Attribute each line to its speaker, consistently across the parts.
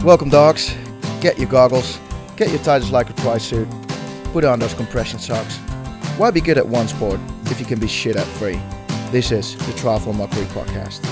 Speaker 1: Welcome, dogs. Get your goggles, get your tightest lycra tri-suit, put on those compression socks. Why be good at one sport if you can be shit at three? This is the Triathlon Mockery podcast.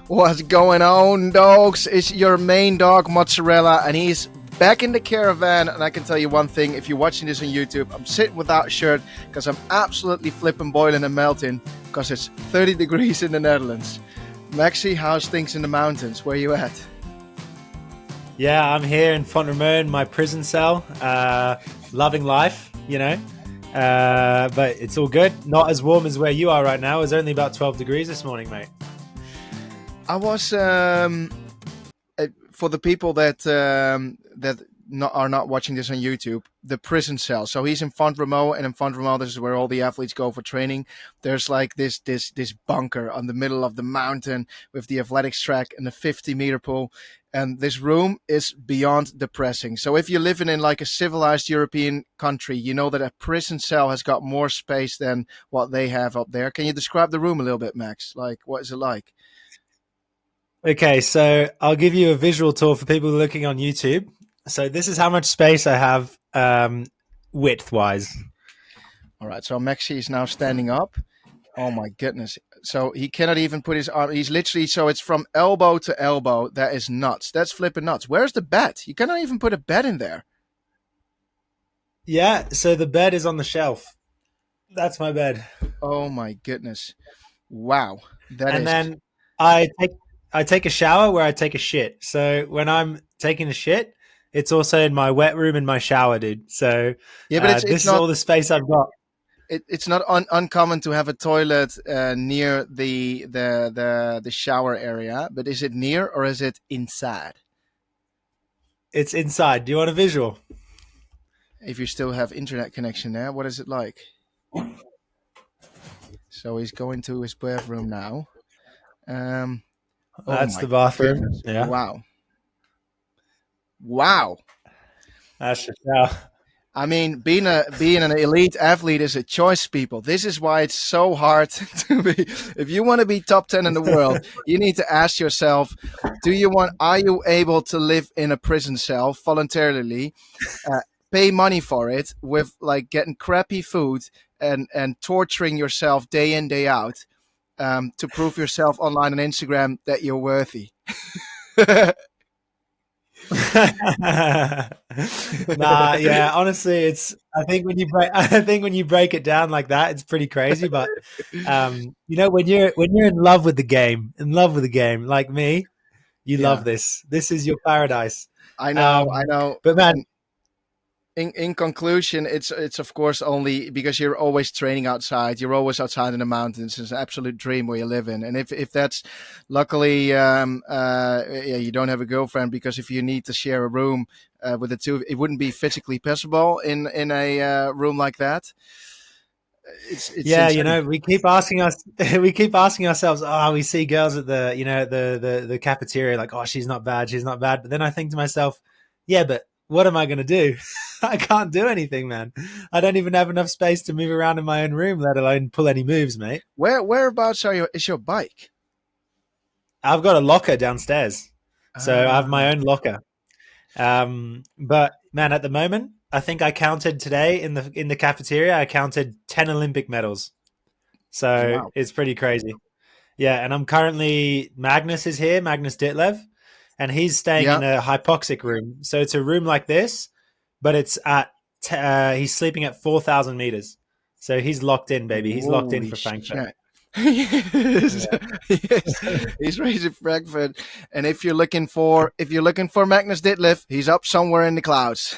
Speaker 1: What's going on, dogs? It's your main dog, Mozzarella, and he's back in the caravan. And I can tell you one thing, if you're watching this on YouTube, I'm sitting without a shirt because I'm absolutely flipping, boiling and melting because it's 30 degrees in the Netherlands. Maxi, how's things in the mountains? Where you at?
Speaker 2: Yeah, I'm here in Romeu in my prison cell, loving life, you know, but it's all good. Not as warm as where you are right now. It's only about 12 degrees this morning, mate.
Speaker 1: I was for the people that are not watching this on YouTube, the prison cell. So he's in Romeu, and in Romeu, this is where all the athletes go for training. There's like this bunker on the middle of the mountain with the athletics track and the 50-meter pool. And this room is beyond depressing. So if you're living in like a civilized European country, you know that a prison cell has got more space than what they have up there. Can you describe the room a little bit, Max? Like, what is it like?
Speaker 2: Okay, so I'll give you a visual tour for people looking on YouTube. So this is how much space I have width-wise.
Speaker 1: All right, so Maxi is now standing up. Oh my goodness. So he cannot even put his arm. He's literally, so it's from elbow to elbow. That is nuts. That's flipping nuts. Where's the bed? You cannot even put a bed in there.
Speaker 2: Yeah, so the bed is on the shelf. That's my bed.
Speaker 1: Oh my goodness. Wow.
Speaker 2: Then I take a shower where I take a shit. So when I'm taking a shit, it's also in my wet room in my shower, dude. So yeah, but this is all the space I've got.
Speaker 1: It's not uncommon to have a toilet near the shower area, but is it near or is it inside?
Speaker 2: It's inside. Do you want a visual?
Speaker 1: If you still have internet connection there, what is it like? So he's going to his bathroom now.
Speaker 2: That's the bathroom.
Speaker 1: Goodness.
Speaker 2: Yeah.
Speaker 1: Wow.
Speaker 2: That's the shower.
Speaker 1: I mean, being an elite athlete is a choice, people. This is why it's so hard to be. If you want to be top 10 in the world, you need to ask yourself, are you able to live in a prison cell voluntarily, pay money for it with like getting crappy food and torturing yourself day in, day out, to prove yourself online on Instagram that you're worthy?
Speaker 2: Yeah, honestly, I think when you break it down like that, it's pretty crazy. But you know, when you're in love with the game, like me, you love this. This is your paradise.
Speaker 1: I know.
Speaker 2: But man,
Speaker 1: in conclusion, it's of course only because you're always training outside. You're always outside in the mountains. It's an absolute dream where you live in. And if that's luckily, you don't have a girlfriend, because if you need to share a room with the two, it wouldn't be physically possible in a room like that. It's
Speaker 2: yeah,
Speaker 1: insane.
Speaker 2: you know, we keep asking ourselves, oh, we see girls at the cafeteria, like, oh, she's not bad. But then I think to myself, yeah, but what am I going to do? I can't do anything, man. I don't even have enough space to move around in my own room, let alone pull any moves, mate.
Speaker 1: Whereabouts is your bike?
Speaker 2: I've got a locker downstairs. So I have my own locker. But man, at the moment, I think I counted today in the cafeteria, I counted 10 Olympic medals. So wow. It's pretty crazy. Yeah, and I'm currently, Magnus is here, Magnus Ditlev, and he's staying in a hypoxic room. So it's a room like this, but it's he's sleeping at 4,000 meters. So he's locked in, baby. He's locked in for Frankfurt.
Speaker 1: Yes. He's ready for Frankfurt. And if you're looking for Magnus Ditlev, he's up somewhere in the clouds.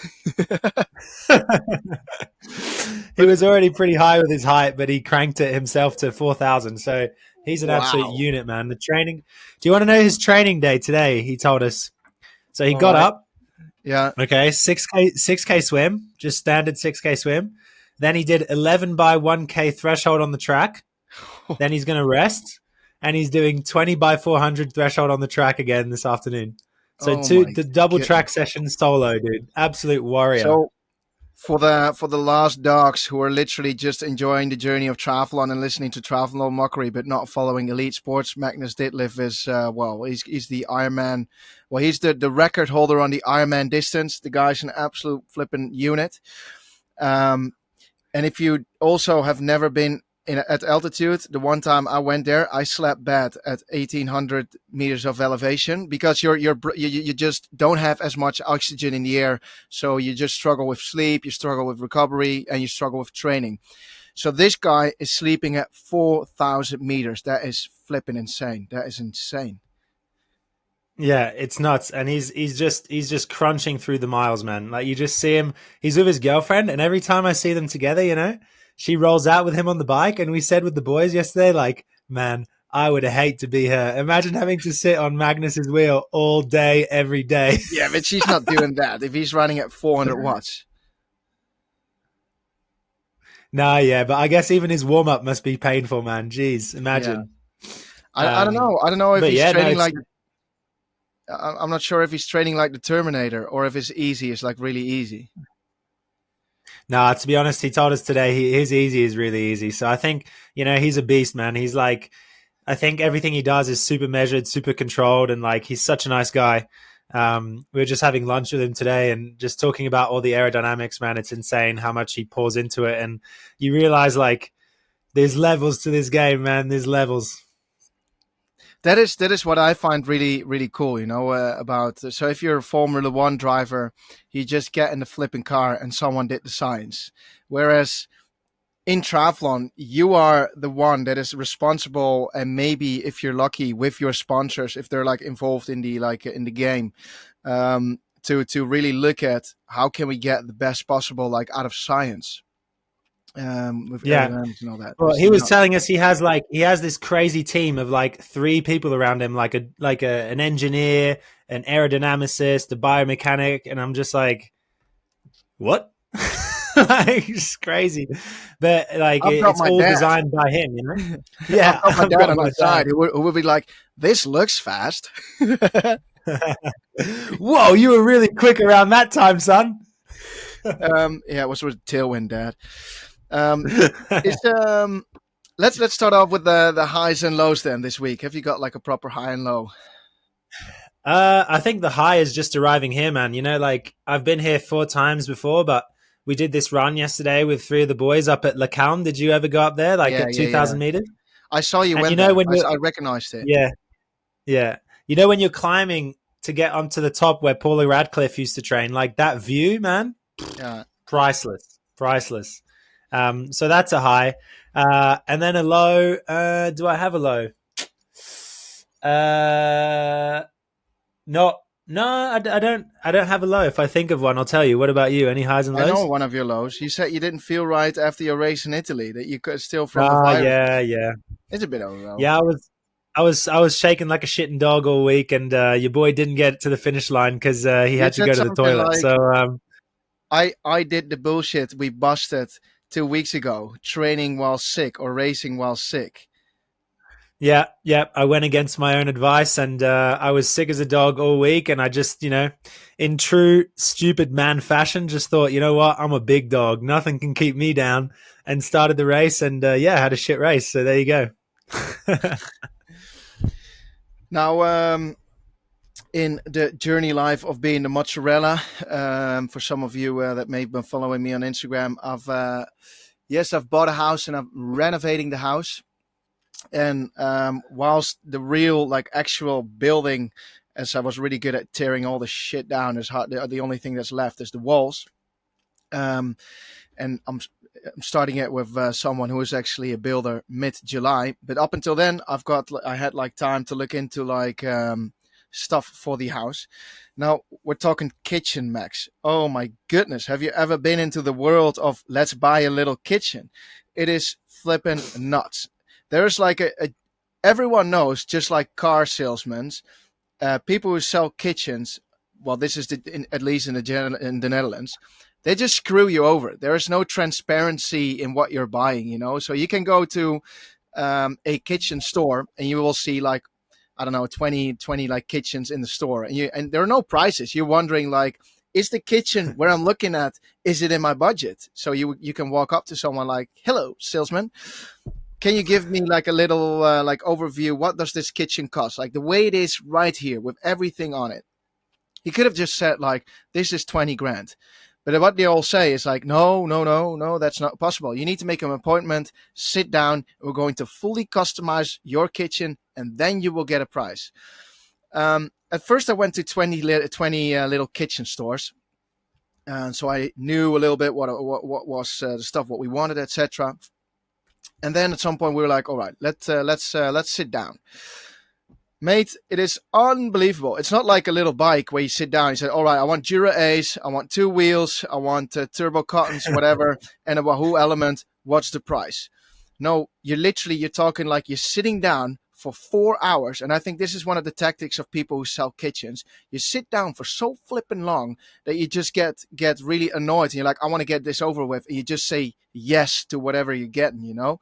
Speaker 2: He was already pretty high with his height, but he cranked it himself to 4,000. So he's an absolute unit, man. The training. Do you want to know his training day today? He told us. So he got up.
Speaker 1: Yeah.
Speaker 2: Okay. 6K swim, just standard 6K swim. Then he did 11 by 1K threshold on the track. Then he's going to rest. and he's doing 20x400 threshold on the track again this afternoon. So
Speaker 1: Oh my
Speaker 2: the double track
Speaker 1: goodness.
Speaker 2: session solo, dude. Absolute warrior.
Speaker 1: So for the last dogs who are literally just enjoying the journey of triathlon and listening to Triathlon Mockery, but not following elite sports, Magnus Ditlev is he's the Ironman. Well, he's the record holder on the Ironman distance. The guy's an absolute flipping unit. Um, And if you also have never been at altitude, the one time I went there, I slept bad at 1,800 meters of elevation because you just don't have as much oxygen in the air, so you just struggle with sleep, you struggle with recovery, and you struggle with training. So this guy is sleeping at 4,000 meters. That is flipping insane. That is insane.
Speaker 2: Yeah, it's nuts, and he's just crunching through the miles, man. Like you just see him. He's with his girlfriend, and every time I see them together, she rolls out with him on the bike. And we said with the boys yesterday, like, man, I would hate to be her. Imagine having to sit on Magnus's wheel all day, every day.
Speaker 1: Yeah, but she's not doing that if he's running at 400 watts.
Speaker 2: Nah, yeah, but I guess even his warm up must be painful, man. Jeez, imagine.
Speaker 1: Yeah. I don't know. I don't know if he's training like. I'm not sure if he's training like the Terminator or if his easy is like really easy.
Speaker 2: Nah, to be honest, he told us today his easy is really easy. So I think, he's a beast, man. He's like, I think everything he does is super measured, super controlled, and like he's such a nice guy. We were just having lunch with him today and just talking about all the aerodynamics, man. It's insane how much he pours into it. And you realize like there's levels to this game, man. There's levels.
Speaker 1: That is what I find really, really cool, about. So if you're a Formula One driver, you just get in the flipping car and someone did the science. Whereas in triathlon, you are the one that is responsible, and maybe if you're lucky with your sponsors, if they're like involved in the game, to really look at how can we get the best possible like out of science. With aerodynamics and all that.
Speaker 2: Well, he was telling us he has this crazy team of like 3 people around him, like an engineer, an aerodynamicist, a biomechanic, and I'm just like, what? Like, it's crazy, but like it's all designed by him,
Speaker 1: Yeah, I've got my dad on my side who would be like, "This looks fast."
Speaker 2: Whoa, you were really quick around that time, son.
Speaker 1: Yeah, it was with Tailwind, Dad. Let's start off with the highs and lows then this week. Have you got like a proper high and low?
Speaker 2: I think the high is just arriving here, man. Like I've been here 4 times before, but we did this run yesterday with 3 of the boys up at La Calme. Did you ever go up there, at 2,000 meters?
Speaker 1: I saw you went there. I recognized it.
Speaker 2: Yeah. When you're climbing to get onto the top where Paula Radcliffe used to train, like that view, man, priceless. So that's a high. And then a low. Do I have a low? No, I don't have a low. If I think of one, I'll tell you. What about you? Any highs and lows?
Speaker 1: I know one of your lows. You said you didn't feel right after your race in Italy, that you could still from the virus.
Speaker 2: Yeah.
Speaker 1: It's a bit of a low.
Speaker 2: Yeah, I was shaking like a shitting dog all week, and your boy didn't get to the finish line because he had to go to the toilet.
Speaker 1: Like,
Speaker 2: so
Speaker 1: I did the bullshit we busted 2 weeks ago, training while sick or racing while sick.
Speaker 2: Yeah. I went against my own advice, and I was sick as a dog all week. And I just, in true stupid man fashion, just thought, you know what, I'm a big dog. Nothing can keep me down. And started the race, and had a shit race. So there you go.
Speaker 1: Now, in the journey life of being the mozzarella, for some of you that may have been following me on Instagram, I've bought a house and I'm renovating the house. And whilst the real actual building, as I was really good at tearing all the shit down, is hard. The only thing that's left is the walls. And I'm starting it with someone who is actually a builder mid-July. But up until then, I had time to look into stuff for the house. Now we're talking kitchen, Max. Oh my goodness. Have you ever been into the world of let's buy a little kitchen? It is flipping nuts. There's everyone knows, just like car salesmen, people who sell kitchens. Well, this is at least in the Netherlands. They just screw you over. There is no transparency in what you're buying, So you can go to a kitchen store, and you will see like, I don't know, 20 like kitchens in the store, and there are no prices. You're wondering like, is the kitchen where I'm looking at, is it in my budget? So you can walk up to someone like, hello, salesman, can you give me like a little like overview? What does this kitchen cost? Like the way it is right here with everything on it. He could have just said like, this is 20 grand. But what they all say is like, no, no, no, no, that's not possible. You need to make an appointment, sit down. We're going to fully customize your kitchen, and then you will get a price. At first, I went to 20 little kitchen stores. And so I knew a little bit what was the stuff, what we wanted, etc. And then at some point we were like, all right, let's sit down. Mate, it is unbelievable. It's not like a little bike where you sit down and you say, all right, I want Dura Ace, I want 2 wheels, I want turbo cottons, whatever, and a Wahoo element. What's the price? No, you're talking like you're sitting down for 4 hours. And I think this is one of the tactics of people who sell kitchens. You sit down for so flipping long that you just get really annoyed. And you're like, I want to get this over with. And you just say yes to whatever you're getting, you know?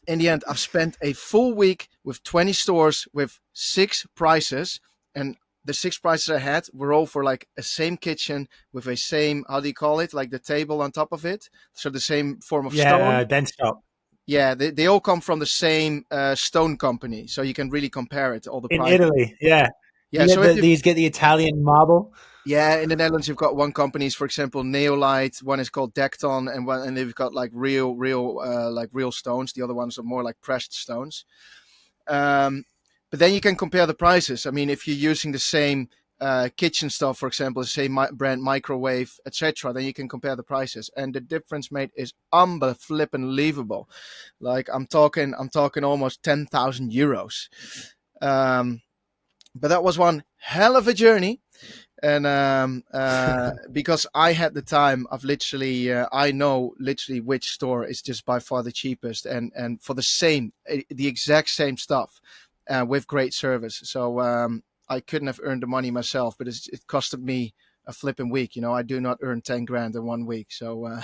Speaker 1: In the end, I've spent a full week with 20 stores with 6 prices. And the 6 prices I had were all for like a same kitchen with a same, how do you call it? Like the table on top of it. So the same form of stone.
Speaker 2: Bench top.
Speaker 1: Yeah, they all come from the same stone company. So you can really compare it, all the
Speaker 2: In
Speaker 1: prices.
Speaker 2: Italy, yeah.
Speaker 1: Yeah,
Speaker 2: so these get the Italian marble.
Speaker 1: Yeah, in the Netherlands, you've got one company, for example, Neolite. One is called Decton, and they've got like real stones. The other ones are more like pressed stones. But then you can compare the prices. I mean, if you're using the same kitchen stuff, for example, the same brand microwave, etc., then you can compare the prices, and the difference, mate, is unbelievable. Like I'm talking almost 10,000 euros. But that was one hell of a journey. And because I had the time of literally, I know literally which store is just by far the cheapest, and for the exact same stuff, with great service. So I couldn't have earned the money myself, but it costed me a flipping week. You know, I do not earn 10 grand in 1 week. So,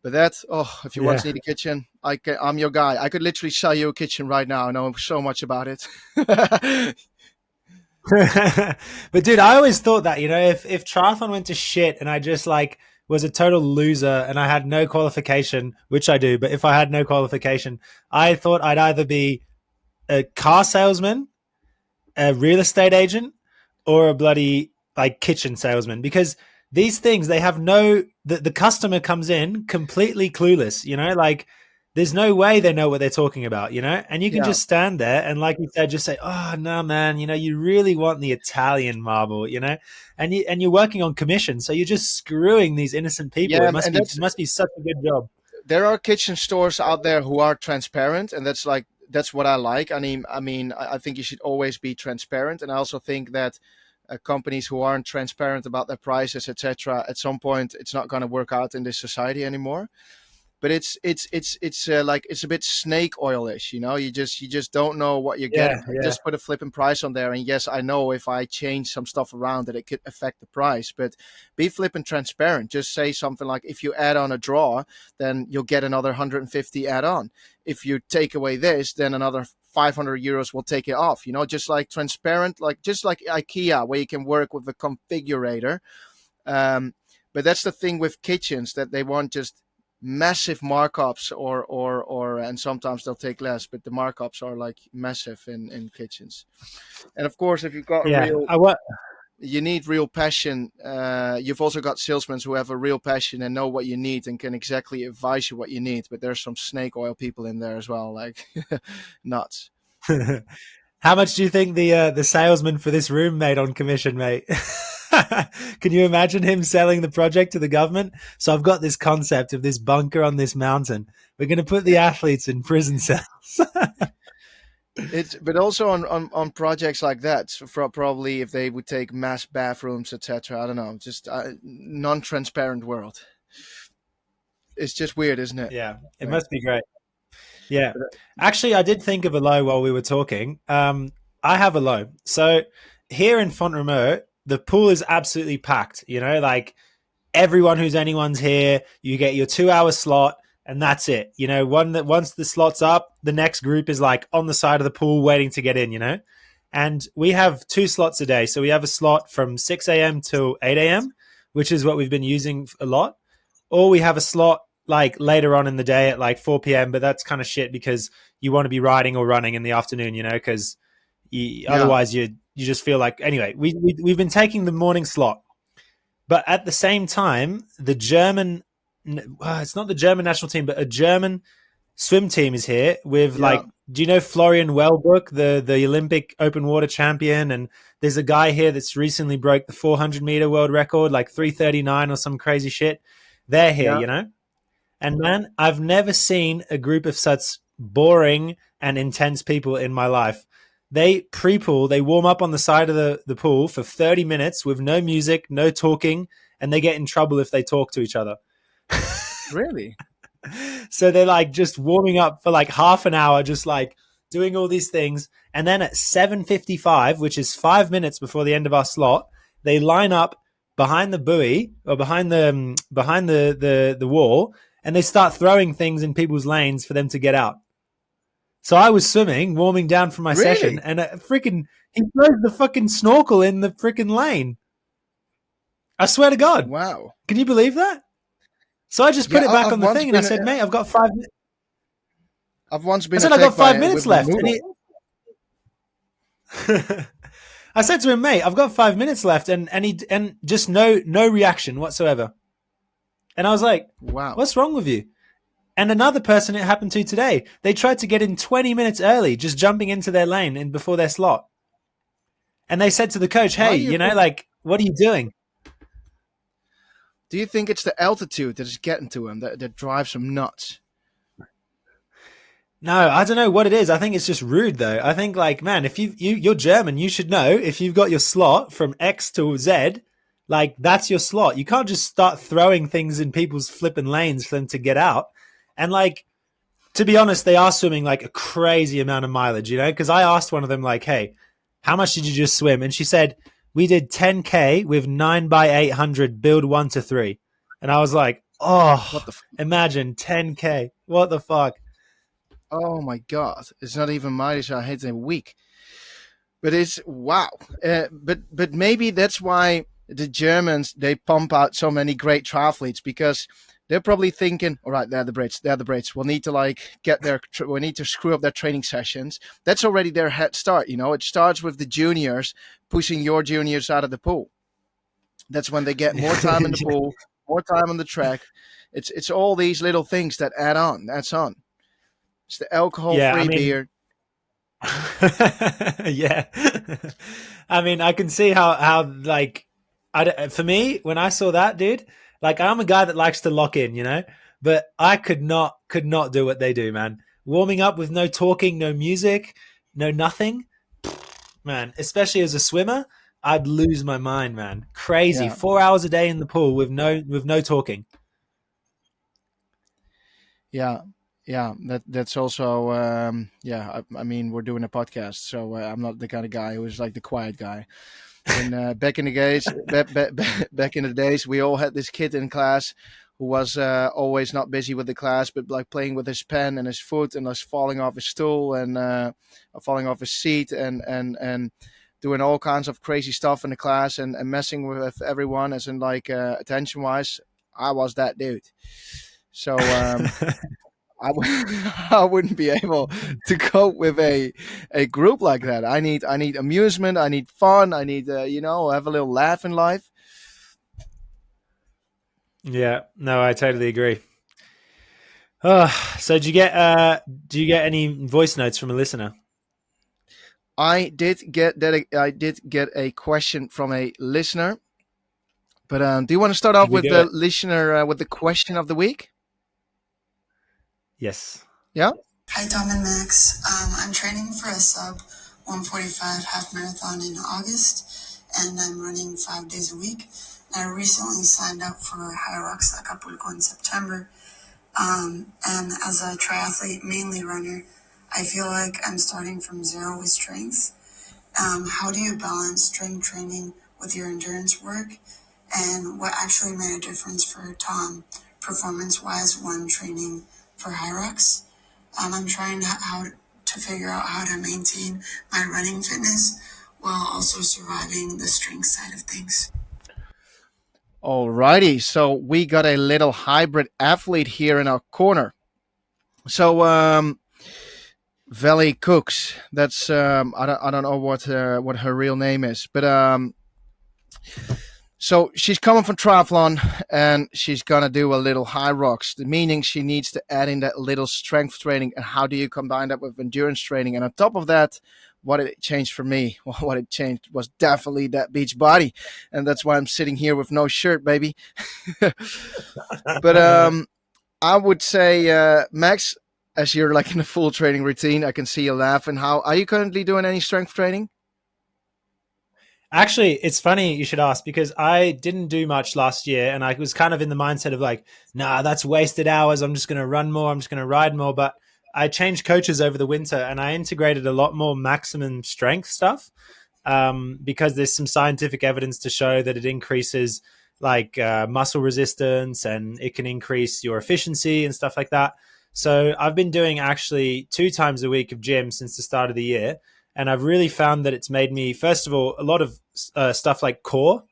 Speaker 1: but if you want to need a kitchen, I'm your guy. I could literally sell you a kitchen right now. I know so much about it.
Speaker 2: But dude, I always thought that, you know, if triathlon went to shit and I just like was a total loser and I had no qualification, which I do, but if I had no qualification, I thought I'd either be a car salesman, a real estate agent, or a bloody like kitchen salesman, because these things, they have the customer comes in completely clueless, you know, like there's no way they know what they're talking about, you know, and you can just stand there and, like you said, just say, oh no, man, you know, you really want the Italian marble, you know, and you're working on commission. So you're just screwing these innocent people.
Speaker 1: Yeah,
Speaker 2: it must be such a good job.
Speaker 1: There are kitchen stores out there who are transparent, and that's what I like. I mean, I think you should always be transparent. And I also think that companies who aren't transparent about their prices, etc., at some point, it's not going to work out in this society anymore. But it's like it's a bit snake oil-ish, you know. You just don't know what you're getting. Yeah. Just put a flipping price on there, and yes, I know if I change some stuff around that it could affect the price. But be flipping transparent. Just say something like, if you add on a draw, then you'll get another 150 add on. If you take away this, then another 500 euros will take it off. You know, just like transparent, just like IKEA, where you can work with the configurator. But that's the thing with kitchens, that they want just massive markups, or and sometimes they'll take less, but the markups are like massive in kitchens. And of course, if you've got you need real passion. You've also got salesmen who have a real passion and know what you need and can exactly advise you what you need. But there's some snake oil people in there as well, like nuts.
Speaker 2: How much do you think the salesman for this room made on commission, mate? Can you imagine him selling the project to the government? So I've got this concept of this bunker on this mountain. We're going to put the athletes in prison cells.
Speaker 1: But also on projects like that, for probably if they would take mass bathrooms, etc. I don't know, just non-transparent world. It's just weird, isn't it?
Speaker 2: Yeah, it must be great. Yeah, actually, I did think of a low while we were talking. I have a low. So here in Font Romeu, the pool is absolutely packed. You know, like anyone's here. You get your 2 hour slot. and that's it. Once the slot's up, the next group is like on the side of the pool waiting to get in. And we have 2 slots a day. So we have a slot from 6 a.m. till 8 a.m., which is what we've been using a lot. Or we have a slot like later on in the day at like 4 p.m., but that's kind of shit because you want to be riding or running in the afternoon, because
Speaker 1: Yeah.
Speaker 2: otherwise you just feel like, anyway, we've been taking the morning slot. But at the same time, the German, it's not the German national team, but a German swim team is here with
Speaker 1: Yeah.
Speaker 2: do you know Florian Wellbrook, the Olympic open water champion? And there's a guy here that's recently broke the 400-meter world record, like 3:39 or some crazy shit. They're here. And man, I've never seen a group of such boring and intense people in my life. They pre-pool, they warm up on the side of the pool for 30 minutes with no music, no talking, and they get in trouble if they talk to each other.
Speaker 1: Really?
Speaker 2: So they're like just warming up for like half an hour, just like doing all these things. And then at 7:55, which is 5 minutes before the end of our slot, they line up behind the buoy or behind the wall, and they start throwing things in people's lanes for them to get out. So I was swimming, warming down for my session, and he throws the fucking snorkel in the freaking lane. I swear to God.
Speaker 1: Wow.
Speaker 2: Can you believe that? So I just put it back on the thing, and I said, mate, I've got 5 minutes.
Speaker 1: I've once been.
Speaker 2: I said, I've got 5 minutes left. I said to him, mate, I've got 5 minutes left, and just no reaction whatsoever. And I was like,
Speaker 1: wow,
Speaker 2: what's wrong with you? And another person it happened to today, they tried to get in 20 minutes early, just jumping into their lane and before their slot. And they said to the coach, hey, what are you doing?
Speaker 1: Do you think it's the altitude that is getting to him, that drives him nuts?
Speaker 2: No, I don't know what it is. I think it's just rude, though. I think, like, man, if you're German, you should know if you've got your slot from X to Z, like, that's your slot. You can't just start throwing things in people's flipping lanes for them to get out. And, like, to be honest, they are swimming, like, a crazy amount of mileage, because I asked one of them, like, hey, how much did you just swim? And she said, we did 10K with 9x800 build 1 to 3. And I was like, oh, imagine 10K. What the fuck?
Speaker 1: Oh my God. It's not even mileage. I hate a week. But it's wow. But maybe that's why the Germans, they pump out so many great triathletes, because they're probably thinking, all right, they're the Brits. We'll need to we need to screw up their training sessions. That's already their head start. It starts with the juniors pushing your juniors out of the pool. That's when they get more time in the pool, more time on the track. It's all these little things that add on. That's on. It's the alcohol-free beer.
Speaker 2: Yeah. I mean, I can see how like, for me, when I saw that, dude, like, I'm a guy that likes to lock in, but I could not do what they do, man. Warming up with no talking, no music, no nothing, man. Especially as a swimmer, I'd lose my mind, man. Crazy. Yeah. 4 hours a day in the pool with no talking.
Speaker 1: Yeah. Yeah, that's also, I mean, we're doing a podcast, so I'm not the kind of guy who's like the quiet guy. And back in the days, we all had this kid in class who was always not busy with the class, but like playing with his pen and his foot, and was falling off his stool and falling off his seat and doing all kinds of crazy stuff in the class and messing with everyone, as in like attention-wise. I was that dude. So I wouldn't be able to cope with a group like that. I need amusement. I need fun. I need have a little laugh in life.
Speaker 2: Yeah, no, I totally agree. So do you get any voice notes from a listener?
Speaker 1: I did get that. I did get a question from a listener. But do you want to start off with the listener with the question of the week?
Speaker 2: Yes.
Speaker 1: Yeah.
Speaker 3: Hi, Tom and Max. I'm training for a sub 145 half marathon in August, and I'm running 5 days a week. I recently signed up for High Rocks Acapulco in September. And as a triathlete, mainly runner, I feel like I'm starting from zero with strength. How do you balance strength training with your endurance work? And what actually made a difference for Tom, performance-wise, when training for high rocks. I'm trying to figure out how to maintain my running fitness while also surviving the strength side of things.
Speaker 1: Alrighty, so we got a little hybrid athlete here in our corner. So Valley Cooks, that's I don't know what her real name is, but so she's coming from triathlon and she's gonna do a little high rocks, meaning she needs to add in that little strength training. And how do you combine that with endurance training? And on top of that, what it changed for me, well, what it changed was definitely that beach body, and that's why I'm sitting here with no shirt, baby. But I would say, Max, as you're like in a full training routine, I can see you laughing. How are you currently doing any strength training?
Speaker 2: Actually, it's funny you should ask, because I didn't do much last year, and I was kind of in the mindset of like, nah, that's wasted hours. I'm just going to run more. I'm just going to ride more. But I changed coaches over the winter, and I integrated a lot more maximum strength stuff, because there's some scientific evidence to show that it increases like muscle resistance, and it can increase your efficiency and stuff like that. So I've been doing actually 2 times a week of gym since the start of the year. And I've really found that it's made me, first of all, a lot of stuff like core,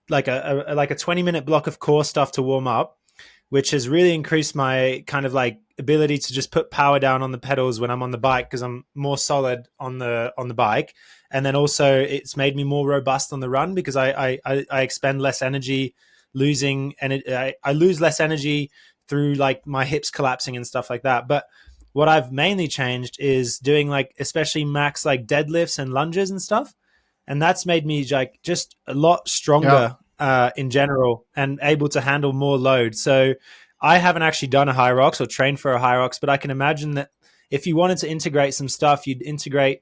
Speaker 2: like a 20-minute block of core stuff to warm up, which has really increased my kind of like ability to just put power down on the pedals when I'm on the bike, because I'm more solid on the bike. And then also it's made me more robust on the run, because I expend less energy losing, and I lose less energy through like my hips collapsing and stuff like that. But what I've mainly changed is doing like especially max like deadlifts and lunges and stuff. And that's made me like just a lot stronger in general and able to handle more load. So I haven't actually done a high rocks or trained for a high rocks, but I can imagine that if you wanted to integrate some stuff, you'd integrate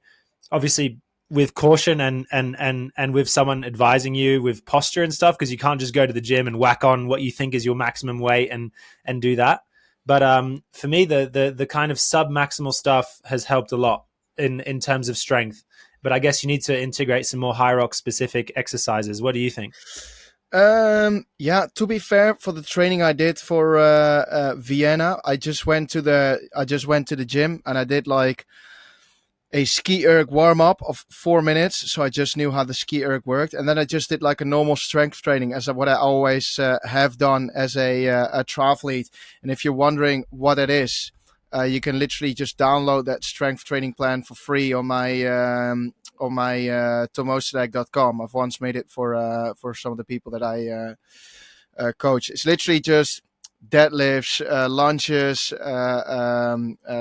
Speaker 2: obviously with caution and with someone advising you with posture and stuff, because you can't just go to the gym and whack on what you think is your maximum weight and do that. But for me, the kind of sub-maximal stuff has helped a lot in terms of strength. But I guess you need to integrate some more high rock specific exercises. What do you think?
Speaker 1: Yeah, to be fair, for the training I did for Vienna, I just went to the gym and I did like a ski erg warm up of 4 minutes. So I just knew how the ski erg worked. And then I just did like a normal strength training as what I always have done as a triathlete. And if you're wondering what it is, you can literally just download that strength training plan for free on my tomostrek.com. I've once made it for some of the people that I coach. It's literally just deadlifts, lunges,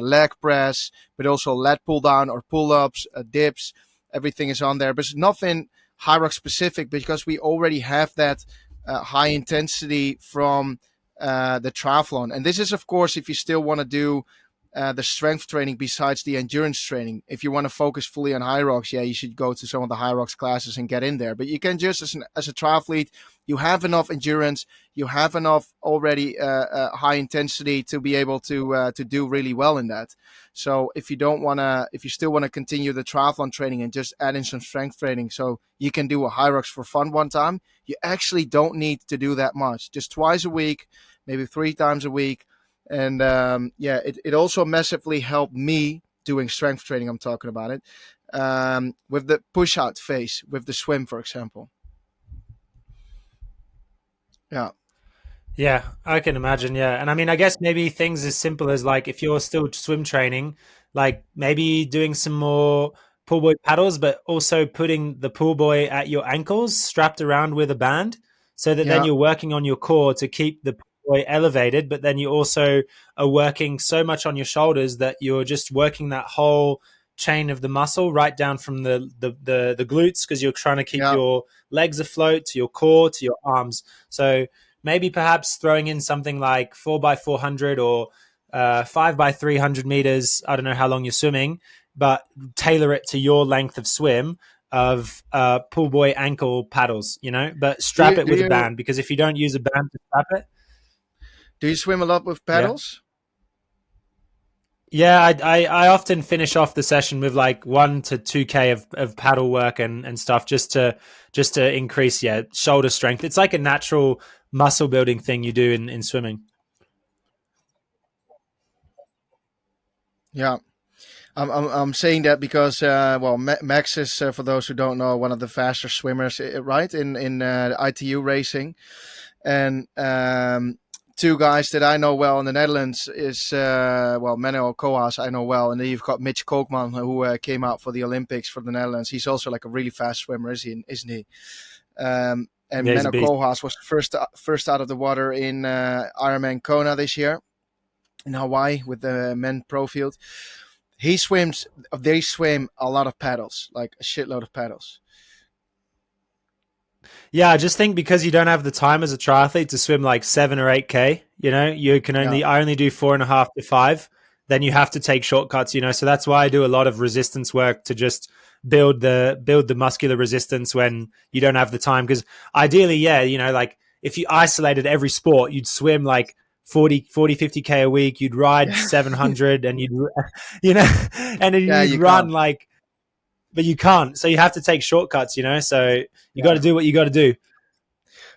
Speaker 1: leg press, but also lat pull down or pull ups, dips. Everything is on there, but it's nothing high rock specific, because we already have that high intensity from the triathlon. And this is, of course, if you still want to do the strength training besides the endurance training. If you want to focus fully on high rocks, yeah, you should go to some of the high rocks classes and get in there. But you can just, as a triathlete, you have enough endurance, you have enough already high intensity to be able to do really well in that. So if you still want to continue the triathlon training and just add in some strength training, so you can do a high rocks for fun one time, you actually don't need to do that much. Just twice a week, maybe 3 times a week. And it also massively helped me doing strength training. I'm talking about it with the push out phase, with the swim, for example.
Speaker 2: Yeah, I can imagine. Yeah. And I mean, I guess maybe things as simple as like if you're still swim training, like maybe doing some more pool boy paddles, but also putting the pool boy at your ankles strapped around with a band, so that then you're working on your core to keep the elevated, but then you also are working so much on your shoulders that you're just working that whole chain of the muscle right down from the glutes, because you're trying to keep your legs afloat to your core to your arms. So maybe perhaps throwing in something like 4x400 or 5x300 meters. I don't know how long you're swimming, but tailor it to your length of swim of pool boy ankle paddles, but strap it with a band, because if you don't use a band to strap it.
Speaker 1: Do you swim a lot with paddles?
Speaker 2: Yeah, I often finish off the session with like 1 to 2K of paddle work and stuff, just to increase shoulder strength. It's like a natural muscle building thing you do in swimming.
Speaker 1: Yeah. I'm saying that because well, Max is for those who don't know, one of the faster swimmers, right, in ITU racing, and two guys that I know well in the Netherlands is well, Manuel Koas I know well, and then you've got Mitch Koopman who came out for the Olympics for the Netherlands. He's also like a really fast swimmer, isn't he? And
Speaker 2: Yeah, he's a
Speaker 1: Manuel
Speaker 2: beast.
Speaker 1: Koas was first out of the water in Ironman Kona this year in Hawaii with the men pro field. They swim a lot of paddles, like a shitload of paddles.
Speaker 2: Yeah, I just think because you don't have the time as a triathlete to swim like 7 or 8K, you can I only do 4.5 to 5. Then you have to take shortcuts, so that's why I do a lot of resistance work to just build the muscular resistance when you don't have the time. Because ideally, like if you isolated every sport, you'd swim like 40, 50K a week, you'd ride 700 and and then you'd run
Speaker 1: can't.
Speaker 2: like, but you can't. So you have to take shortcuts, so you got to do what you got to do.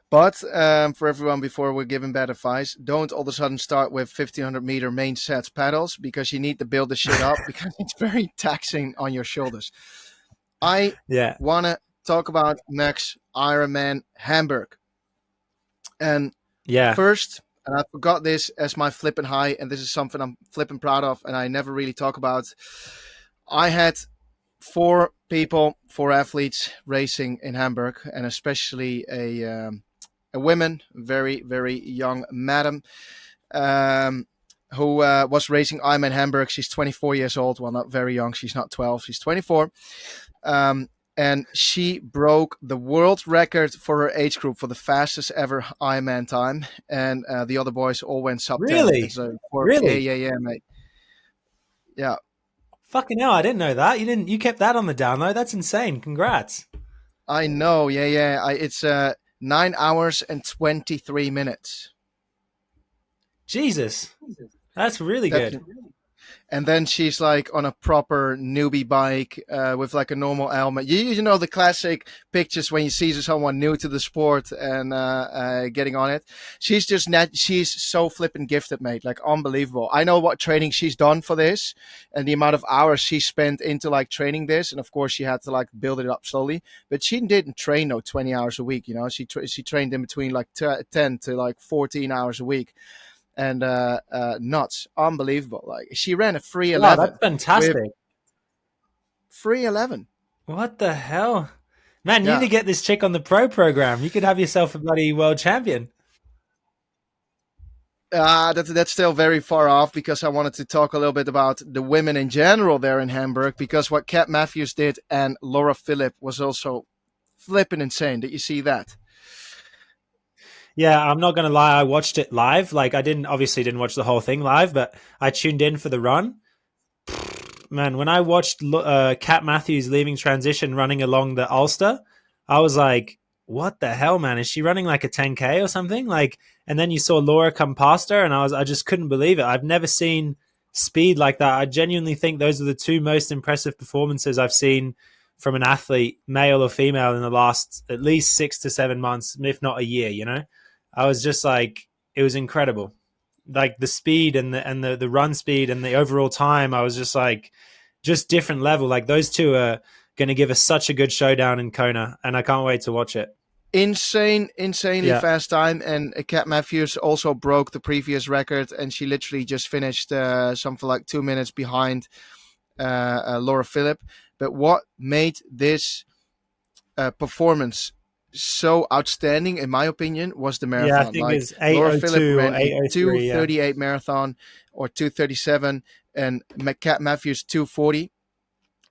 Speaker 1: But for everyone, before we're giving bad advice, don't all of a sudden start with 1500-meter main sets paddles, because you need to build the shit up because it's very taxing on your shoulders. I want to talk about Max Ironman Hamburg. And first, and I forgot this as my flipping high, and this is something I'm flipping proud of, and I never really talk about. I had 4 athletes racing in Hamburg, and especially a woman, very, very young madam, who was racing Ironman Hamburg. She's 24 years old. Well, not very young. She's not 12. She's 24. And she broke the world record for her age group for the fastest ever Ironman time. And the other boys all went sub 10.
Speaker 2: Really? Really?
Speaker 1: Yeah, mate. Yeah.
Speaker 2: Fucking hell, I didn't know that. You kept that on the down low. That's insane. Congrats.
Speaker 1: I know. Yeah. It's 9 hours and 23 minutes.
Speaker 2: Jesus. That's really good.
Speaker 1: And then she's like on a proper newbie bike with like a normal helmet. You know the classic pictures when you see someone new to the sport and getting on it. She's so flippin' gifted, mate. Like unbelievable. I know what training she's done for this and the amount of hours she spent into like training this. And of course she had to like build it up slowly. But she didn't train 20 hours a week. She trained in between like 10 to like 14 hours a week. And nuts, unbelievable! Like she ran a 3:11.
Speaker 2: Wow, that's fantastic.
Speaker 1: 3:11.
Speaker 2: What the hell, man? You need to get this chick on the pro program. You could have yourself a bloody world champion.
Speaker 1: That's still very far off, because I wanted to talk a little bit about the women in general there in Hamburg, because what Kat Matthews did and Laura Philipp was also flipping insane. Did you see that?
Speaker 2: Yeah, I'm not going to lie. I watched it live. Like I didn't watch the whole thing live, but I tuned in for the run. Man, when I watched Kat Matthews leaving transition running along the Ulster, I was like, what the hell, man? Is she running like a 10K or something? Like, and then you saw Laura come past her and I just couldn't believe it. I've never seen speed like that. I genuinely think those are the 2 most impressive performances I've seen from an athlete, male or female, in the last at least 6 to 7 months, if not a year, I was just like, it was incredible. Like the speed and the run speed and the overall time, I was just like, just different level. Like those 2 are going to give us such a good showdown in Kona, and I can't wait to watch it.
Speaker 1: Insanely fast time. And Kat Matthews also broke the previous record, and she literally just finished something like 2 minutes behind Laura Philipp. But what made this performance so outstanding, in my opinion, was the marathon.
Speaker 2: Yeah, I think it's 8:02 or 8:03.
Speaker 1: 2:38 marathon or 2:37, and Kat Matthews 2:40.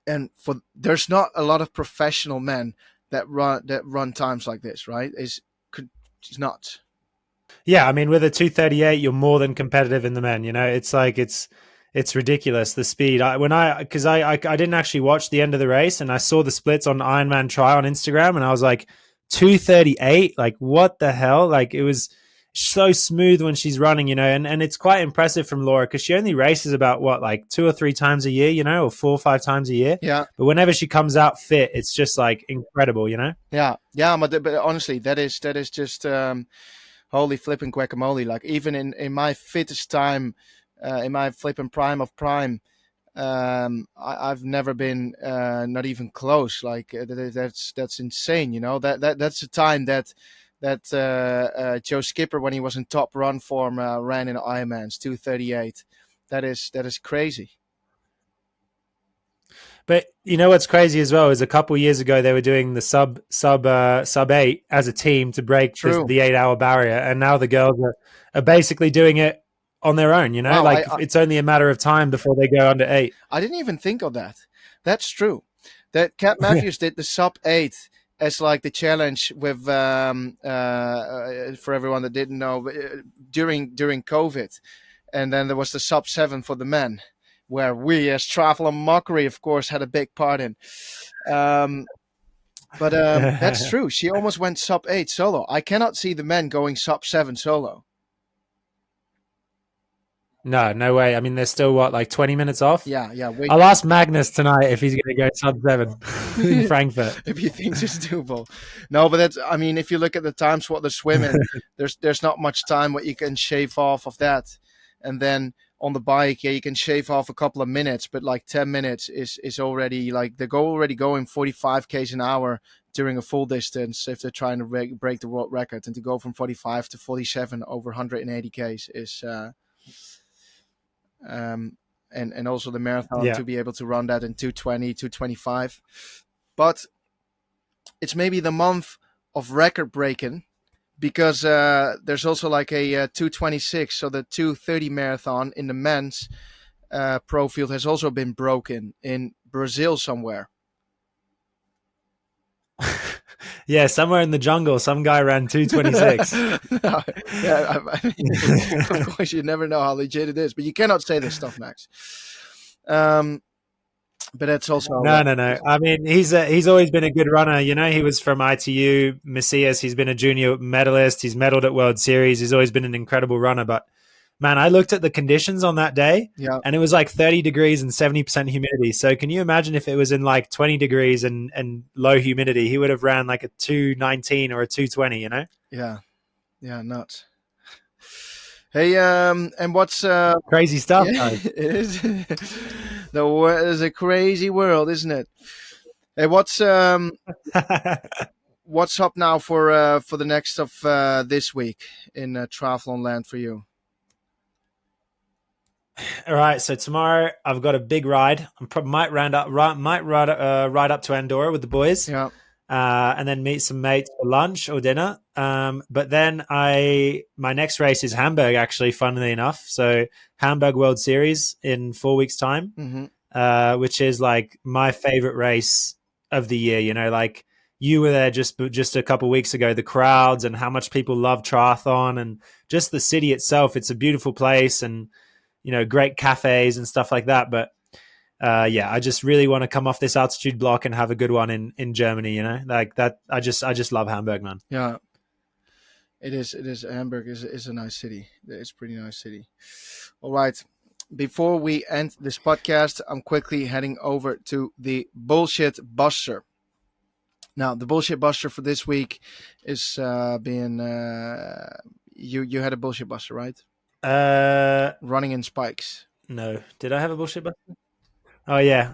Speaker 1: And there's not a lot of professional men that run times like this, right? It's nuts.
Speaker 2: Yeah, I mean, with a 2:38, you're more than competitive in the men. It's like it's ridiculous, the speed. I didn't actually watch the end of the race, and I saw the splits on Ironman Try on Instagram, and I was like, 2:38, like what the hell? Like it was so smooth when she's running, and it's quite impressive from Laura, because she only races about like 2 or 3 times a year, or 4 or 5 times a year.
Speaker 1: Yeah.
Speaker 2: But whenever she comes out fit, it's just like incredible,
Speaker 1: Yeah. But honestly, that is just holy flipping guacamole. Like even in my fittest time, in my flipping prime of prime, I've never been not even close. Like that's insane. You know that's the time that Joe Skipper, when he was in top run form, ran in Ironmans 2:38. That is crazy.
Speaker 2: But you know what's crazy as well is a couple years ago they were doing the sub 8 as a team to break the 8-hour barrier, and now the girls are basically doing it on their own. You know,
Speaker 1: Wow,
Speaker 2: it's only a matter of time before they go under 8.
Speaker 1: I didn't even think of that. That's true. That Cat Matthews did the sub 8 as like the challenge with for everyone that didn't know during COVID, and then there was the sub 7 for the men, where we as Triathlon Mockery, of course, had a big part in. But that's true. She almost went sub 8 solo. I cannot see the men going sub 7 solo.
Speaker 2: No way. I mean, they're still like 20 minutes off.
Speaker 1: Yeah.
Speaker 2: I'll ask Magnus tonight if he's going to go sub 7 in Frankfurt.
Speaker 1: If he thinks it's doable. No, but that's. I mean, if you look at the times what they're swimming, there's not much time what you can shave off of that, and then on the bike, yeah, you can shave off a couple of minutes, but like 10 minutes is already like they're already going 45 k's an hour during a full distance if they're trying to break the world record, and to go from 45 to 47 over 180 k's is. And also the marathon, to be able to run that in 2:20, 2:25. But it's maybe the month of record breaking, because there's also like a 2:26, so the 2:30 marathon in the men's pro field has also been broken in Brazil somewhere.
Speaker 2: Yeah, somewhere in the jungle, some guy ran 2:26.
Speaker 1: No, yeah, I mean, of course, you never know how legit it is, but you cannot say this stuff, Max. But that's also
Speaker 2: no. I mean, he's always been a good runner. You know, he was from ITU, Macias. He's been a junior medalist. He's medaled at World Series. He's always been an incredible runner. But man, I looked at the conditions on that day, and it was like 30 degrees and 70% humidity. So can you imagine if it was in like 20 degrees and low humidity? He would have ran like a 2:19 or a 2:20, you know?
Speaker 1: Yeah, nuts. Hey, and what's
Speaker 2: crazy stuff?
Speaker 1: It is. The world is a crazy world, isn't it? Hey, what's up now for the next of this week in triathlon land for you?
Speaker 2: All right, so tomorrow I've got a big ride. I probably might ride up to Andorra with the boys, and then meet some mates for lunch or dinner. But then my next race is Hamburg, actually, funnily enough. So Hamburg World Series in 4 weeks' time, which is like my favorite race of the year. You know, like you were there just a couple of weeks ago. The crowds and how much people love triathlon, and just the city itself. It's a beautiful place, and you know, great cafes and stuff like that. But I just really want to come off this altitude block and have a good one in Germany, you know, like that. I just love Hamburg, man.
Speaker 1: Yeah, it is. Hamburg is a nice city. It's a pretty nice city. All right. Before we end this podcast, I'm quickly heading over to the Bullshit Buster. Now, the Bullshit Buster for this week is being you had a Bullshit Buster, right? Running in spikes.
Speaker 2: No. Did I have a bullshit buster? Oh, yeah.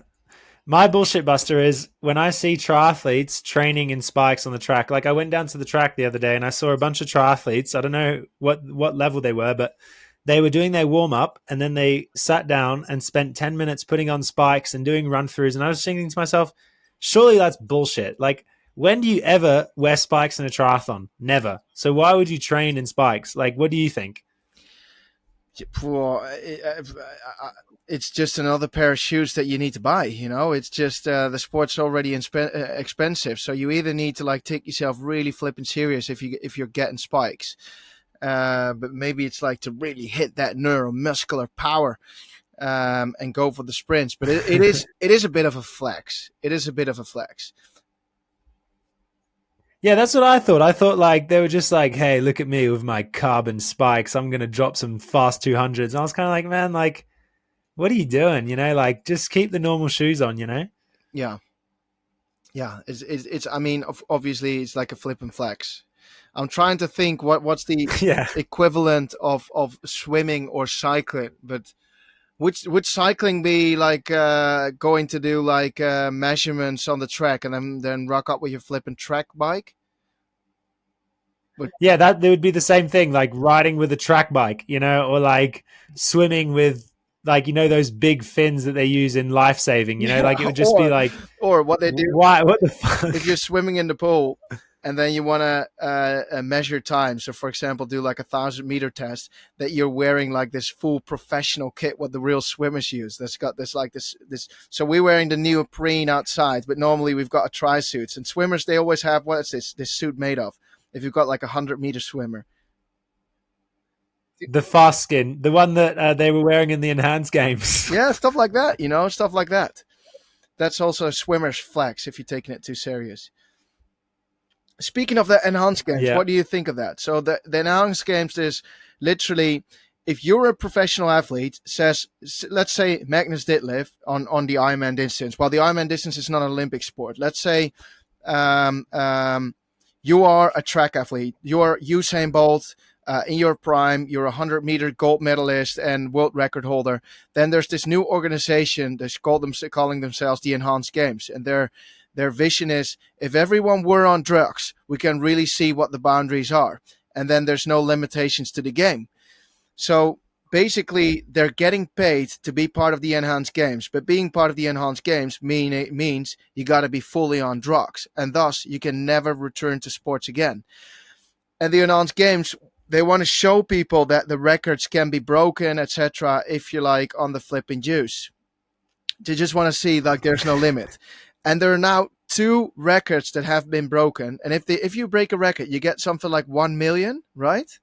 Speaker 2: My bullshit buster is when I see triathletes training in spikes on the track. Like I went down to the track the other day and I saw a bunch of triathletes. I don't know what level they were, but they were doing their warm-up, and then they sat down and spent 10 minutes putting on spikes and doing run-throughs. And I was thinking to myself, surely that's bullshit. Like, when do you ever wear spikes in a triathlon? Never. So why would you train in spikes? Like, what do you think?
Speaker 1: It's just another pair of shoes that you need to buy. You know, it's just the sport's already expensive, so you either need to like take yourself really flipping serious if you're getting spikes, but maybe it's like to really hit that neuromuscular power and go for the sprints. But it is a bit of a flex. It is a bit of a flex.
Speaker 2: Yeah, that's what I thought. I thought like they were just like, hey, look at me with my carbon spikes. I'm going to drop some fast 200s. And I was kind of like, man, like, what are you doing? You know, like just keep the normal shoes on, you know?
Speaker 1: Yeah. It's I mean, obviously it's like a flip and flex. I'm trying to think what's the equivalent of swimming or cycling, but Would cycling be like going to do like measurements on the track and then rock up with your flipping track bike?
Speaker 2: Yeah, that would be the same thing, like riding with a track bike, or like swimming with, like, those big fins that they use in life saving. Like it would just be like,
Speaker 1: or what they do.
Speaker 2: Why? What the fuck?
Speaker 1: If you're swimming in the pool and then you want to measure time, so for example, do like 1,000-meter test, that you're wearing like this full professional kit what the real swimmers use. That's got this like this. So we're wearing the neoprene outside, but normally we've got a tri-suits. And swimmers, they always have, what is this suit made of? If you've got like 100-meter swimmer.
Speaker 2: The fast skin, the one that they were wearing in the enhanced games.
Speaker 1: Yeah, stuff like that, stuff like that. That's also a swimmer's flex if you're taking it too serious. Speaking of the enhanced games, What do you think of that? So the enhanced games is literally, if you're a professional athlete, let's say Magnus Ditlev on the Ironman distance. Well, the Ironman distance is not an Olympic sport. Let's say you are a track athlete. You are Usain Bolt in your prime. You're a 100-meter gold medalist and world record holder. Then there's this new organization that's calling themselves the Enhanced Games. And their vision is, if everyone were on drugs, we can really see what the boundaries are. And then there's no limitations to the game. So basically, they're getting paid to be part of the Enhanced Games, but being part of the Enhanced Games means you got to be fully on drugs, and thus you can never return to sports again. And the Enhanced Games, they want to show people that the records can be broken, etc., if you're like on the flipping juice. They just want to see like there's no limit. And there are now 2 records that have been broken, and if you break a record, you get something like 1 million, right?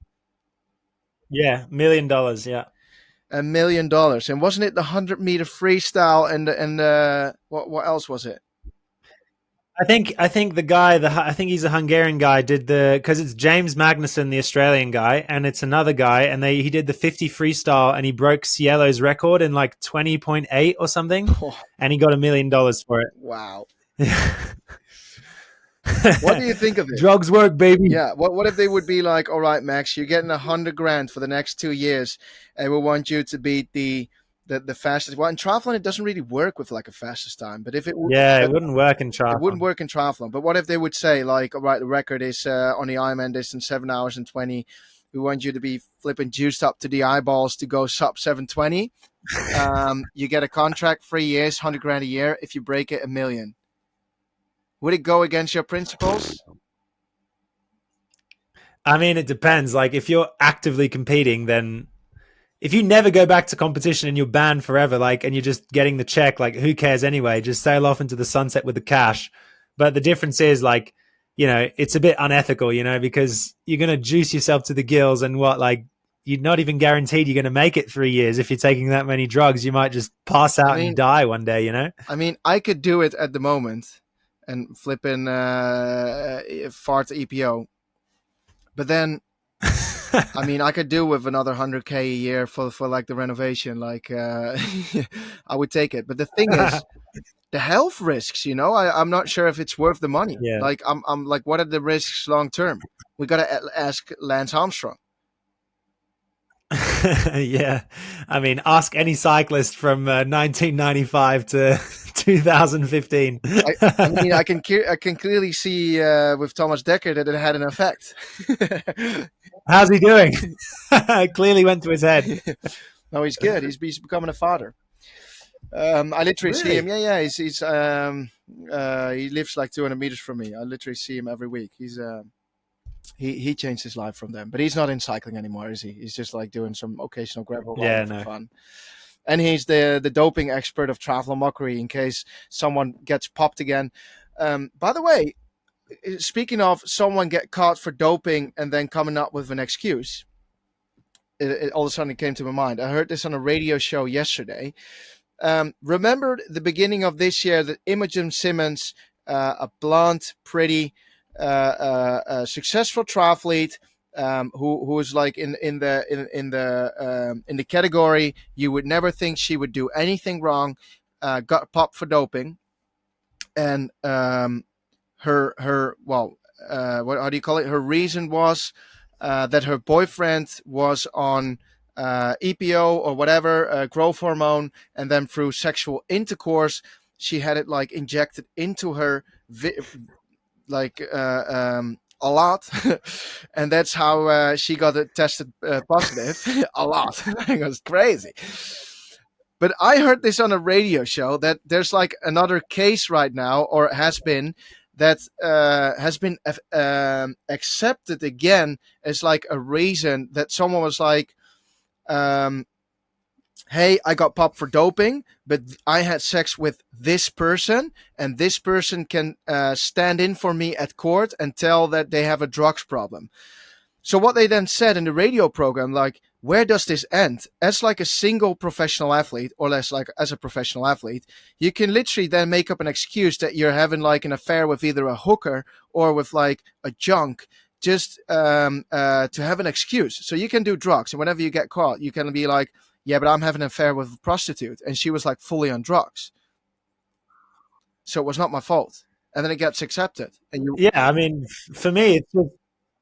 Speaker 2: Yeah, $1 million. Yeah,
Speaker 1: $1 million. And wasn't it the 100-meter freestyle and what else was it?
Speaker 2: I think the guy, I think he's a Hungarian guy, did because it's James Magnussen, the Australian guy, and it's another guy, and he did the 50 freestyle, and he broke Cielo's record in like 20.8 or something, and he got $1 million for it.
Speaker 1: Wow. What do you think of it?
Speaker 2: Drugs work, baby.
Speaker 1: Yeah. What if they would be like, all right, Max, you're getting $100,000 for the next 2 years, and we want you to beat the fastest. Well, in triathlon, it doesn't really work with like a fastest time. But if it would,
Speaker 2: it wouldn't work in triathlon.
Speaker 1: It wouldn't work in triathlon. But what if they would say like, all right, the record is on the Ironman distance 7 hours and 20. We want you to be flipping juiced up to the eyeballs to go sub 720. You get a contract, 3 years, $100,000 a year. If you break it, $1 million. Would it go against your principles?
Speaker 2: I mean, it depends. Like, if you're actively competing, then if you never go back to competition and you're banned forever, like, and you're just getting the check, like, who cares anyway? Just sail off into the sunset with the cash. But the difference is, like, it's a bit unethical, because you're going to juice yourself to the gills, and you're not even guaranteed you're going to make it 3 years. If you're taking that many drugs, you might just pass out and die one day,
Speaker 1: I mean, I could do it at the moment and flipping fart EPO. But then, I mean, I could do with another 100K a year for like the renovation. Like, I would take it. But the thing is, the health risks, I'm not sure if it's worth the money.
Speaker 2: Yeah.
Speaker 1: Like, I'm like, what are the risks long term? We got to ask Lance Armstrong.
Speaker 2: Yeah, I mean, ask any cyclist from 1995 to 2015.
Speaker 1: I mean, I can clearly see with Thomas Dekker that it had an effect.
Speaker 2: How's he doing? Clearly went to his head.
Speaker 1: No, he's good. He's becoming a father. I literally see him. Yeah. He's he lives like 200 meters from me. I literally see him every week. He's he changed his life from them, but he's not in cycling anymore, is he? He's just like doing some occasional gravel riding for fun. And he's the doping expert of Triathlon Mockery in case someone gets popped again. By the way, speaking of someone get caught for doping and then coming up with an excuse, it all of a sudden came to my mind. I heard this on a radio show yesterday. Remember the beginning of this year that Imogen Simmons, a blonde, pretty, successful triathlete, who was like in the category you would never think she would do anything wrong, got popped for doping, and her how do you call it? Her reason was that her boyfriend was on EPO or whatever, growth hormone, and then through sexual intercourse, she had it like injected into her, like a lot, and that's how she got it tested positive. A lot. It was crazy. But I heard this on a radio show that there's like another case right now, or has been, that has been accepted again as like a reason that someone was like, um, hey, I got popped for doping, but I had sex with this person, and this person can stand in for me at court and tell that they have a drugs problem. So what they then said in the radio program, like, where does this end? As like a single professional athlete, or less like as a professional athlete, you can literally then make up an excuse that you're having like an affair with either a hooker or with like a junk, just to have an excuse. So you can do drugs, and whenever you get caught, you can be like, yeah, but I'm having an affair with a prostitute, and she was like fully on drugs. So it was not my fault. And then it gets accepted. And you,
Speaker 2: Yeah, I mean, for me, it's just,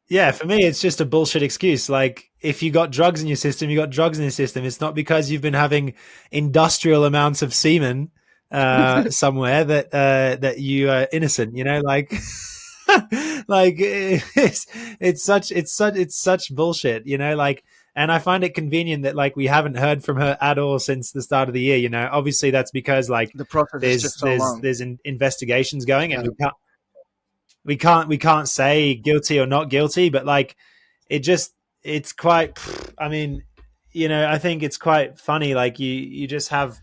Speaker 2: yeah, for me, it's just a bullshit excuse. Like, if you got drugs in your system, you got drugs in your system. It's not because you've been having industrial amounts of semen somewhere that you are innocent. You know, like, like it's such bullshit. You know, like, and I find it convenient that like we haven't heard from her at all since the start of the year. You know, obviously that's because like
Speaker 1: the process is just so long.
Speaker 2: there's investigations going, and we can't say guilty or not guilty, but like it's quite, I mean, you know, I think it's quite funny. Like you just have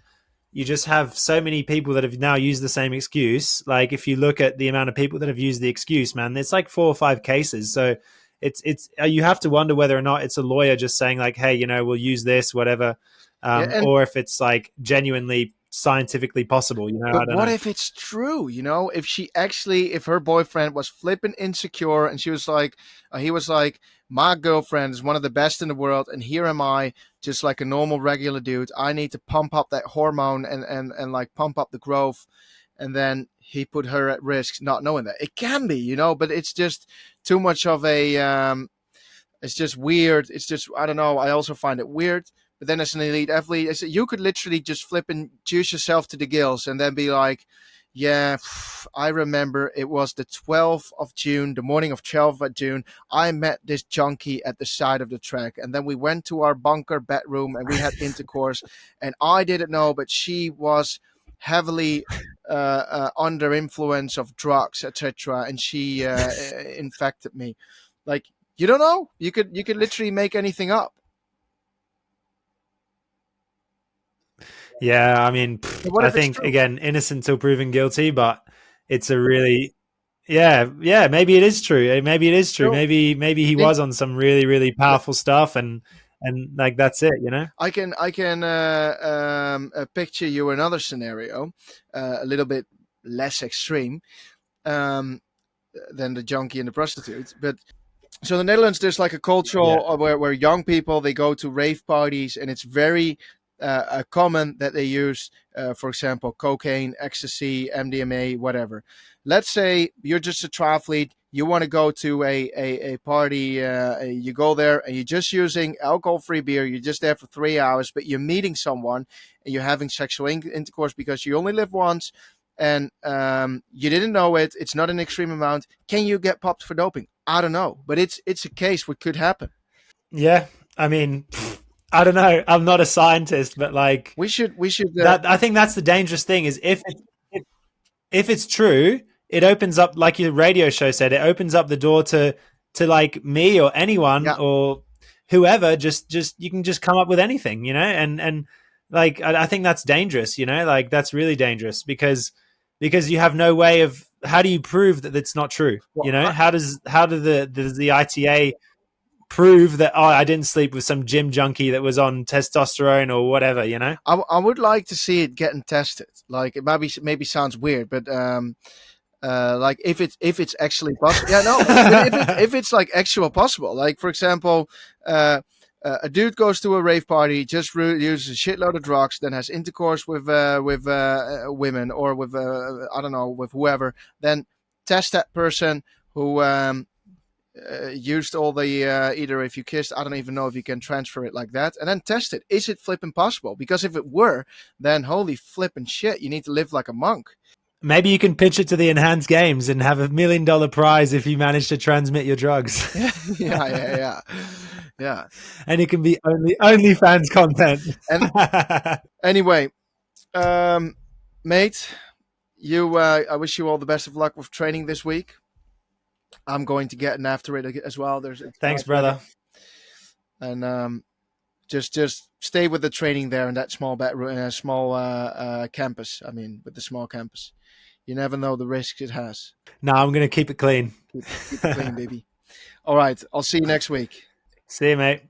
Speaker 2: so many people that have now used the same excuse. Like if you look at the amount of people that have used the excuse, man, it's like 4 or 5 cases. So it's you have to wonder whether or not it's a lawyer just saying like, hey, you know, we'll use this, whatever, or if it's like genuinely scientifically possible. You know,
Speaker 1: but
Speaker 2: I don't
Speaker 1: what
Speaker 2: know.
Speaker 1: if it's true? You know, if she actually, if her boyfriend was flipping insecure, and she was like, he was like, my girlfriend is one of the best in the world, and here am I, just like a normal regular dude. I need to pump up that hormone and like pump up the growth, and then he put her at risk, not knowing that. It can be, you know, but it's just too much of a. It's just weird. It's just, I don't know. I also find it weird. But then as an elite athlete, you could literally just flip and juice yourself to the gills and then be like, yeah, I remember it was the 12th of June, the morning of 12th of June. I met this junkie at the side of the track. And then we went to our bunker bedroom and we had intercourse. And I didn't know, but she was heavily under influence of drugs, etc. And she infected me. Like, you don't know. You could literally make anything up.
Speaker 2: Yeah, I mean,
Speaker 1: What
Speaker 2: I
Speaker 1: if it's
Speaker 2: think
Speaker 1: true?
Speaker 2: again, innocent till proven guilty, but it's a really, yeah, maybe it is true. Maybe it is true.
Speaker 1: So,
Speaker 2: Maybe he was on some really, really powerful stuff, and like that's it, you know.
Speaker 1: I can picture you another scenario, a little bit less extreme um, than the junkie and the prostitute. But so in the Netherlands, there's like a cultural where young people, they go to rave parties, and it's very common that they use, for example, cocaine, ecstasy, MDMA, whatever. Let's say you're just a triathlete. You want to go to a party. You go there and you're just using alcohol-free beer. You're just there for 3 hours, but you're meeting someone and you're having sexual intercourse because you only live once, and you didn't know it. It's not an extreme amount. Can you get popped for doping? I don't know, but it's a case what could happen.
Speaker 2: Yeah, I mean, I don't know. I'm not a scientist, but like
Speaker 1: We should.
Speaker 2: that. I think that's the dangerous thing is if it's true, it opens up, like your radio show said, it opens up the door to like me or anyone or whoever. Just you can just come up with anything, you know, and like I think that's dangerous, you know, like that's really dangerous because you have no way of, how do you prove that it's not true? You know, how does the ITA prove that, oh, I didn't sleep with some gym junkie that was on testosterone or whatever, you know?
Speaker 1: I would like to see it getting tested. Like, it maybe sounds weird, but like if it's actually possible. Yeah, no. But if it's like actual possible, like for example, a dude goes to a rave party, just uses a shitload of drugs, then has intercourse with women or with I don't know, with whoever. Then test that person who used all the either if you kissed, I don't even know if you can transfer it like that, and then test it. Is it flipping possible? Because if it were, then holy flipping shit, you need to live like a monk.
Speaker 2: Maybe you can pitch it to the enhanced games and have $1 million prize if you manage to transmit your drugs.
Speaker 1: Yeah.
Speaker 2: And it can be only fans content.
Speaker 1: And anyway, mate, I wish you all the best of luck with training this week. I'm going to get after it as well.
Speaker 2: Thanks, brother.
Speaker 1: And just stay with the training there in that small campus. I mean, with the small campus, you never know the risks it has.
Speaker 2: No, I'm going to keep it clean.
Speaker 1: Keep it clean, baby. All right, I'll see you next week.
Speaker 2: See you, mate.